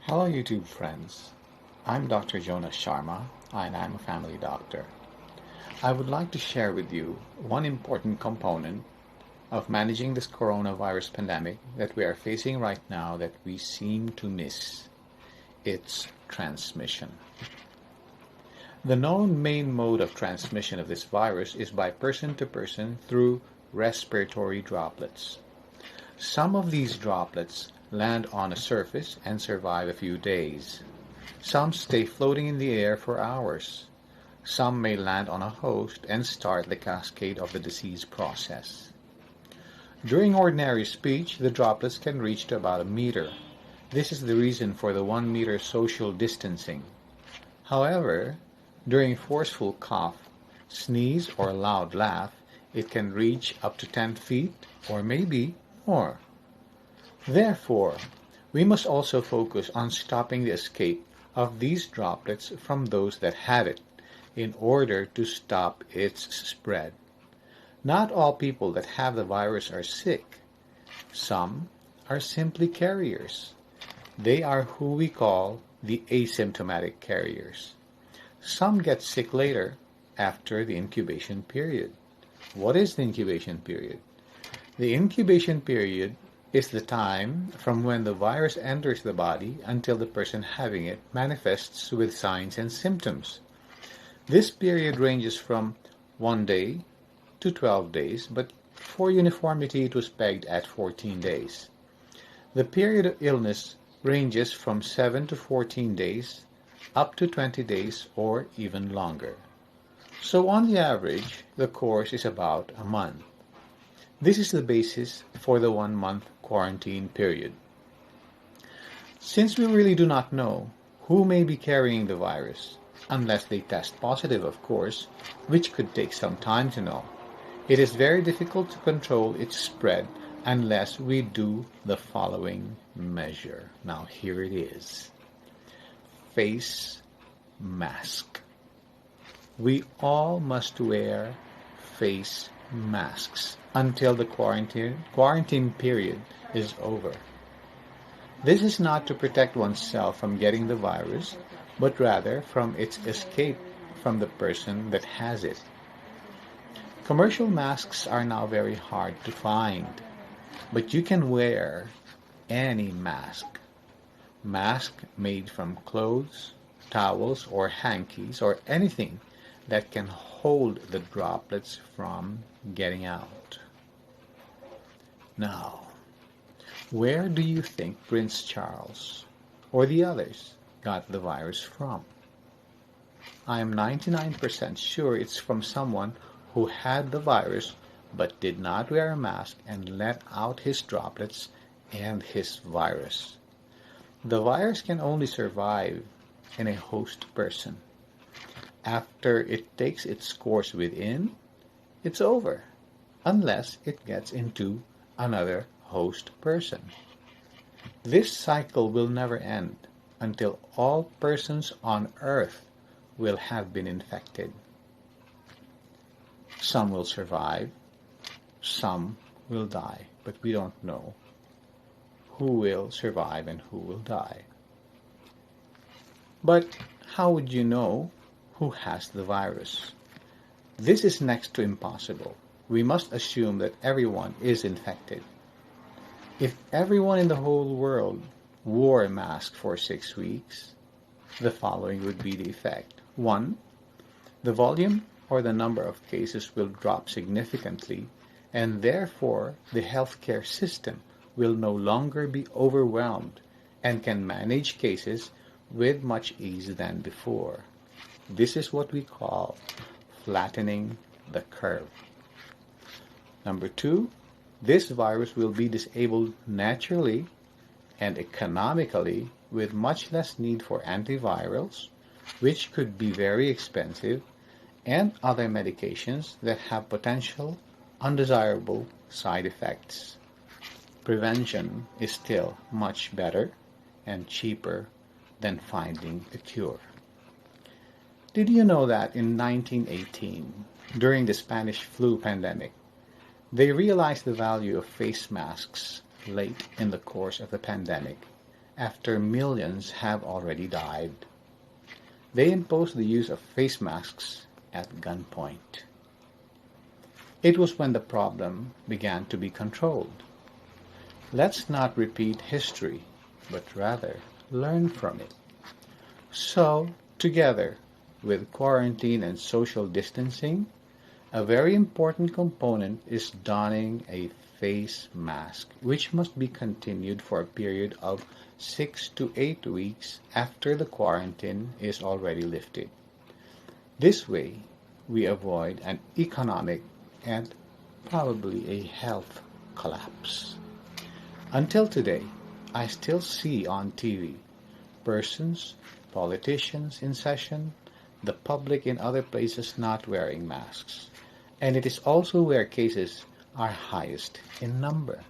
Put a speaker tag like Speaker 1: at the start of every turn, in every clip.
Speaker 1: Hello YouTube friends, I'm Dr. Jonah Shamarr and I'm a family doctor. I would like to share with you one important component of managing this coronavirus pandemic that we are facing right now that we seem to miss. It's transmission. The known main mode of transmission of this virus is by person to person through respiratory droplets. Some of these droplets land on a surface and survive a few days. Some stay floating in the air for hours. Some may land on a host and start the cascade of the disease process. During ordinary speech, the droplets can reach to about a meter. This is the reason for the 1 meter social distancing. However, during forceful cough, sneeze, or loud laugh, it can reach up to 10 feet or maybe more. Therefore, we must also focus on stopping the escape of these droplets from those that have it in order to stop its spread. Not all people that have the virus are sick. Some are simply carriers. They are who we call the asymptomatic carriers. Some get sick later after the incubation period. What is the incubation period? The incubation period is the time from when the virus enters the body until the person having it manifests with signs and symptoms. This period ranges from 1 day to 12 days, but for uniformity it was pegged at 14 days. The period of illness ranges from 7 to 14 days, up to 20 days or even longer. So on the average, the course is about a month. This is the basis for the 1-month quarantine period. Since we really do not know who may be carrying the virus, unless they test positive, of course, which could take some time to know, it is very difficult to control its spread unless we do the following measure. Now here it is. Face mask. We all must wear face masks until the quarantine period is over. This is not to protect oneself from getting the virus, but rather from its escape from the person that has it. Commercial masks are now very hard to find, but you can wear any mask. Mask made from clothes, towels, or hankies, or anything that can hold the droplets from getting out. Now, where do you think Prince Charles or the others got the virus from? I am 99% sure it's from someone who had the virus but did not wear a mask and let out his droplets and his virus. The virus can only survive in a host person. After it takes its course within, it's over, unless it gets into another host person. This cycle will never end until all persons on earth will have been infected. Some will survive, some will die, but we don't know who will survive and who will die. But how would you know who has the virus? This is next to impossible. We must assume that everyone is infected. If everyone in the whole world wore a mask for 6 weeks, the following would be the effect. 1. The volume or the number of cases will drop significantly, and therefore the healthcare system will no longer be overwhelmed and can manage cases with much ease than before. This is what we call flattening the curve. Number 2, this virus will be disabled naturally and economically with much less need for antivirals, which could be very expensive, and other medications that have potential undesirable side effects. Prevention is still much better and cheaper than finding a cure. Did you know that in 1918, during the Spanish flu pandemic, they realized the value of face masks late in the course of the pandemic after millions have already died. They imposed the use of face masks at gunpoint. It was when the problem began to be controlled. Let's not repeat history, but rather learn from it. So, together with quarantine and social distancing, a very important component is donning a face mask, which must be continued for a period of 6 to 8 weeks after the quarantine is already lifted. This way, we avoid an economic and probably a health collapse. Until today, I still see on TV persons, politicians in session, the public in other places not wearing masks. And it is also where cases are highest in number.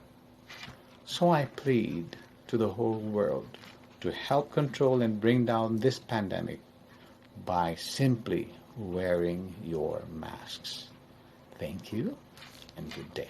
Speaker 1: So I plead to the whole world to help control and bring down this pandemic by simply wearing your masks. Thank you and good day.